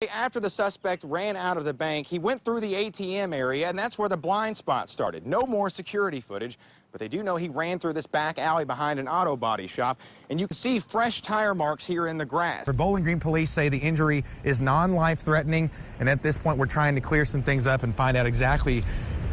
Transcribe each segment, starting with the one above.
After the suspect ran out of the bank, he went through the ATM area, and that's where the blind spot started. No more security footage, but they do know he ran through this back alley behind an auto body shop, and you can see fresh tire marks here in the grass. Bowling Green police say the injury is non-life threatening, and at this point we're trying to clear some things up and find out exactly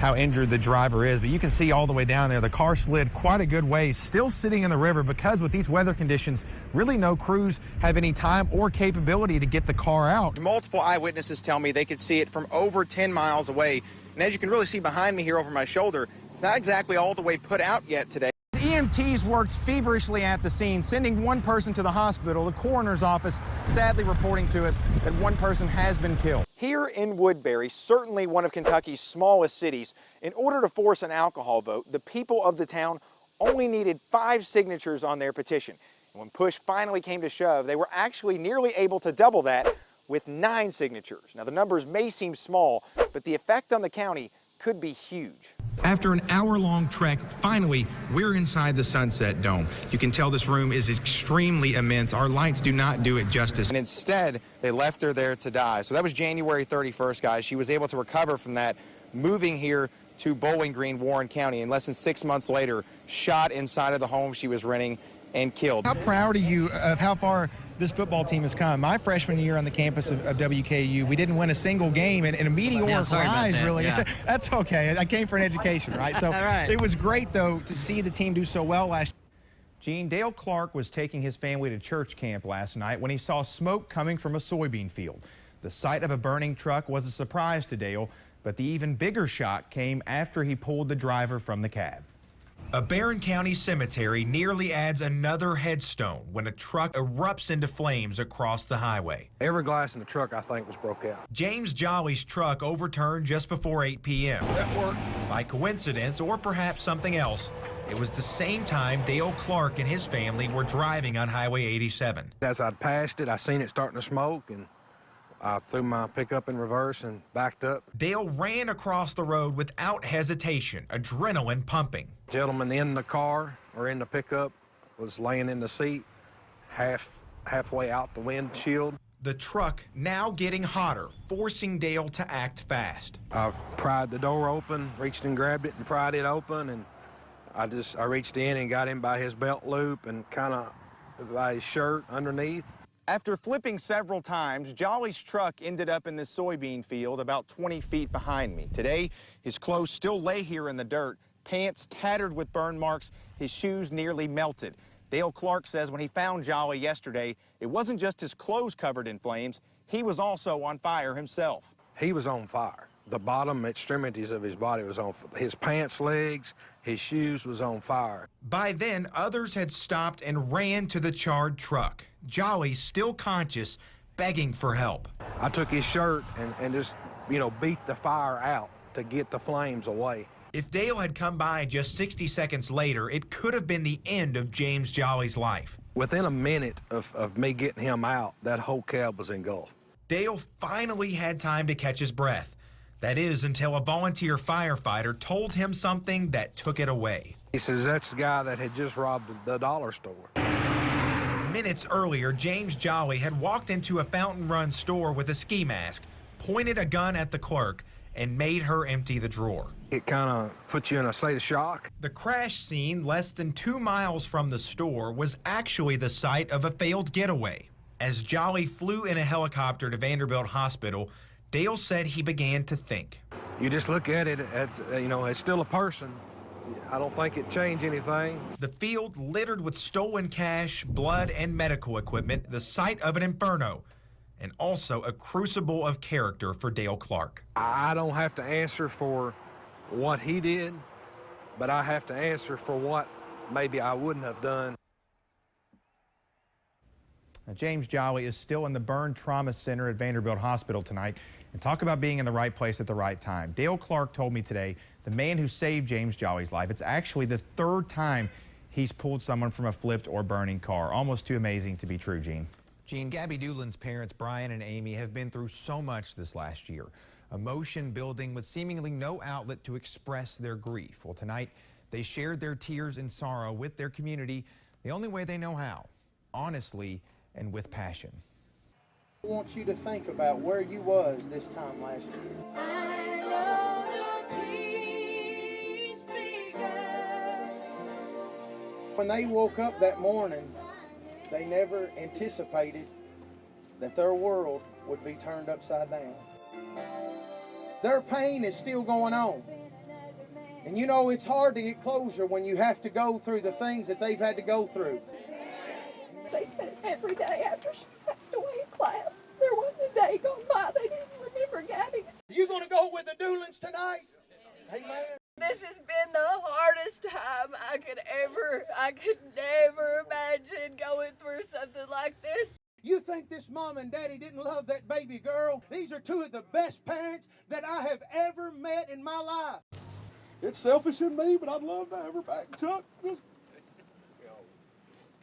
how injured the driver is. But you can see all the way down there, the car slid quite a good ways, still sitting in the river because with these weather conditions, really no crews have any time or capability to get the car out. Multiple eyewitnesses tell me they could see it from over 10 miles away. And as you can really see behind me here over my shoulder, it's not exactly all the way put out yet today. EMTs worked feverishly at the scene, sending one person to the hospital. The coroner's office sadly reporting to us that one person has been killed. Here in Woodbury, certainly one of Kentucky's smallest cities, in order to force an alcohol vote, the people of the town only needed 5 signatures on their petition. And when push finally came to shove, they were actually nearly able to double that with 9 signatures. Now, the numbers may seem small, but the effect on the county could be huge. After an hour-long trek, finally, we're inside the Sunset Dome. You can tell this room is extremely immense. Our lights do not do it justice. And instead, they left her there to die. So that was January 31st, guys. She was able to recover from that, moving here to Bowling Green, Warren County, and less than 6 months later, shot inside of the home she was renting and killed. How proud are you of how far this football team has come? My freshman year on the campus of WKU, we didn't win a single game, and a meteoric rise, really. Yeah. That's okay. I came for an education, right? So right. It was great, though, to see the team do so well last year. Gene, Dale Clark was taking his family to church camp last night when he saw smoke coming from a soybean field. The sight of a burning truck was a surprise to Dale, but the even bigger shock came after he pulled the driver from the cab. A Barron County cemetery nearly adds another headstone when a truck erupts into flames across the highway. Every glass in the truck, I think, was broke out. James Jolly's truck overturned just before 8 p.m. That worked. By coincidence, or perhaps something else, it was the same time Dale Clark and his family were driving on Highway 87. As I'd passed it, I seen it starting to smoke, and I threw my pickup in reverse and backed up. Dale ran across the road without hesitation, adrenaline pumping. Gentleman in the car or in the pickup was laying in the seat, halfway out the windshield. The truck now getting hotter, forcing Dale to act fast. I pried the door open, reached and grabbed it and pried it open, and I reached in and got him by his belt loop and kind of by his shirt underneath. After flipping several times, Jolly's truck ended up in this soybean field about 20 feet behind me. Today, his clothes still lay here in the dirt, pants tattered with burn marks, his shoes nearly melted. Dale Clark says when he found Jolly yesterday, it wasn't just his clothes covered in flames, he was also on fire himself. He was on fire. The bottom extremities of his body was on fire. His pants legs, his shoes was on fire. By then, others had stopped and ran to the charred truck. Jolly, still conscious, begging for help. I took his shirt and just, beat the fire out to get the flames away. If Dale had come by just 60 seconds later, it could have been the end of James Jolly's life. Within a minute of me getting him out, that whole cab was engulfed. Dale finally had time to catch his breath. That is, until a volunteer firefighter told him something that took it away. He says, that's the guy that had just robbed the dollar store. Minutes earlier, James Jolly had walked into a Fountain Run store with a ski mask, pointed a gun at the clerk, and made her empty the drawer. It kind of puts you in a state of shock. The crash scene, less than 2 miles from the store, was actually the site of a failed getaway. As Jolly flew in a helicopter to Vanderbilt Hospital, Dale said he began to think. You just look at it as, it's still a person. I don't think it changed anything. The field littered with stolen cash, blood, and medical equipment, the site of an inferno, and also a crucible of character for Dale Clark. I don't have to answer for what he did, but I have to answer for what maybe I wouldn't have done. Now, James Jolly is still in the Burn Trauma Center at Vanderbilt Hospital tonight. And talk about being in the right place at the right time. Dale Clark told me today, the man who saved James Jolly's life, it's actually the 3rd time he's pulled someone from a flipped or burning car. Almost too amazing to be true, Gene. Gene, Gabby Doolin's parents, Brian and Amy, have been through so much this last year. Emotion building with seemingly no outlet to express their grief. Well, tonight, they shared their tears and sorrow with their community the only way they know how, honestly and with passion. I want you to think about where you was this time last year. I know the peace began. When they woke up that morning, they never anticipated that their world would be turned upside down. Their pain is still going on. And you know, it's hard to get closure when you have to go through the things that they've had to go through. They said it every day after she passed away in class. There wasn't a day gone by they didn't remember Gabby. You gonna go with the Doolins tonight? Amen. This has been the hardest time I could never imagine going through something like this. You think this mom and daddy didn't love that baby girl? These are two of the best parents that I have ever met in my life. It's selfish in me, but I'd love to have her back, Chuck.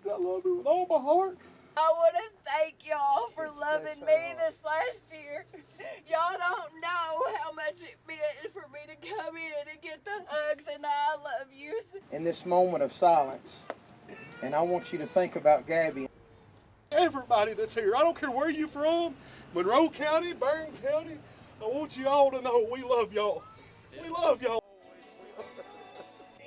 I love her with all my heart. I want to thank y'all for loving me this last year. Y'all don't know how much it meant for me to come in and get the hugs and the I love yous. In this moment of silence, and I want you to think about Gabby. Everybody that's here, I don't care where you're from, Monroe County, Barron County, I want you all to know we love y'all. We love y'all.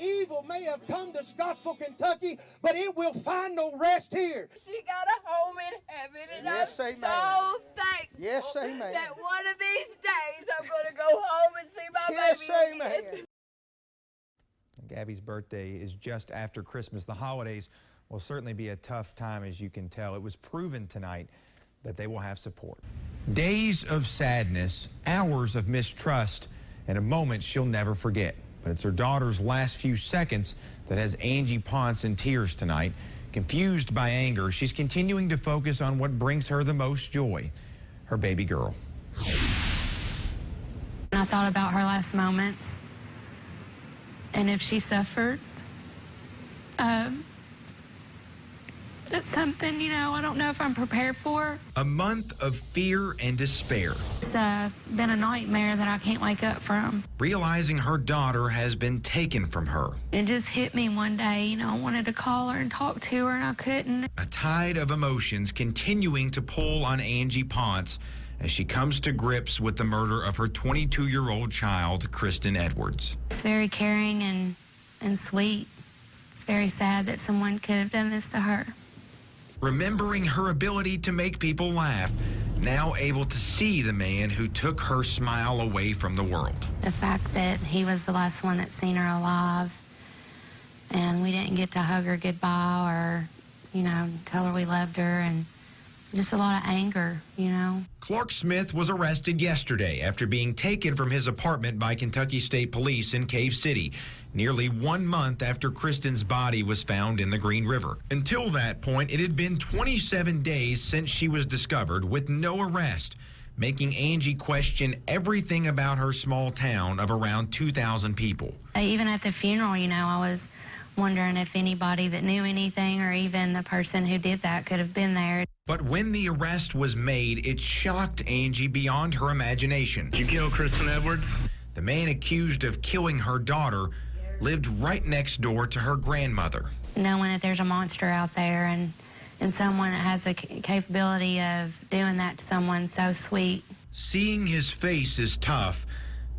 Evil may have come to Scottsville, Kentucky, but it will find no rest here. She got a home in heaven, and Yes, I'm amen. so thankful Yes, amen. that one of these days I'm going to go home and see my Yes, baby amen. again. Gabby's birthday is just after Christmas. The holidays will certainly be a tough time, as you can tell. It was proven tonight that they will have support. Days of sadness, hours of mistrust, and a moment she'll never forget. But it's her daughter's last few seconds that has Angie Ponce in tears tonight. Confused by anger, she's continuing to focus on what brings her the most joy, her baby girl. I thought about her last moments, and if she suffered, it's something, I don't know if I'm prepared for. A month of fear and despair. It's been a nightmare that I can't wake up from. Realizing her daughter has been taken from her. It just hit me one day, I wanted to call her and talk to her, and I couldn't. A tide of emotions continuing to pull on Angie Ponce as she comes to grips with the murder of her 22-year-old child, Kristen Edwards. It's very caring and sweet. It's very sad that someone could have done this to her. Remembering her ability to make people laugh, now able to see the man who took her smile away from the world. The fact that he was the last one that seen her alive, and we didn't get to hug her goodbye or, tell her we loved her, and just a lot of anger, Clark Smith was arrested yesterday after being taken from his apartment by Kentucky State Police in Cave City, nearly 1 month after Kristen's body was found in the Green River. Until that point, it had been 27 days since she was discovered with no arrest, making Angie question everything about her small town of around 2,000 people. Even at the funeral, I was wondering if anybody that knew anything or even the person who did that could have been there. But when the arrest was made, it shocked Angie beyond her imagination. Did you kill Kristen Edwards? The man accused of killing her daughter lived right next door to her grandmother. Knowing that there's a monster out there and someone that has the capability of doing that to someone so sweet. Seeing his face is tough,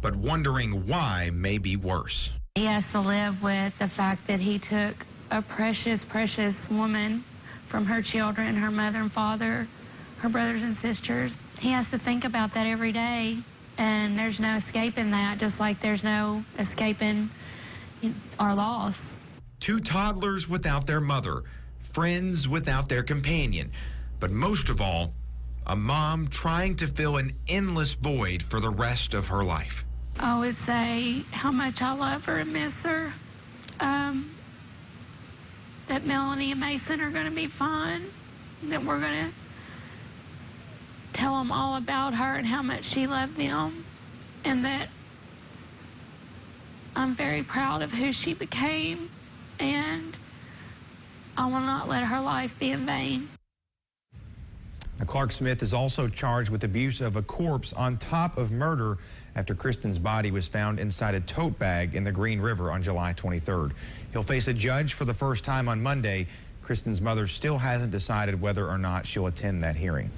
but wondering why may be worse. He has to live with the fact that he took a precious, precious woman from her children, her mother and father, her brothers and sisters. He has to think about that every day, and there's no escaping that, just like there's no escaping our loss. 2 toddlers without their mother, friends without their companion, but most of all, a mom trying to fill an endless void for the rest of her life. I would say how much I love her and miss her. That Melanie and Mason are going to be fine. That we're going to tell them all about her and how much she loved them. And that I'm very proud of who she became. And I will not let her life be in vain. Now, Clark Smith is also charged with abuse of a corpse on top of murder after Kristen's body was found inside a tote bag in the Green River on July 23rd. He'll face a judge for the first time on Monday. Kristen's mother still hasn't decided whether or not she'll attend that hearing.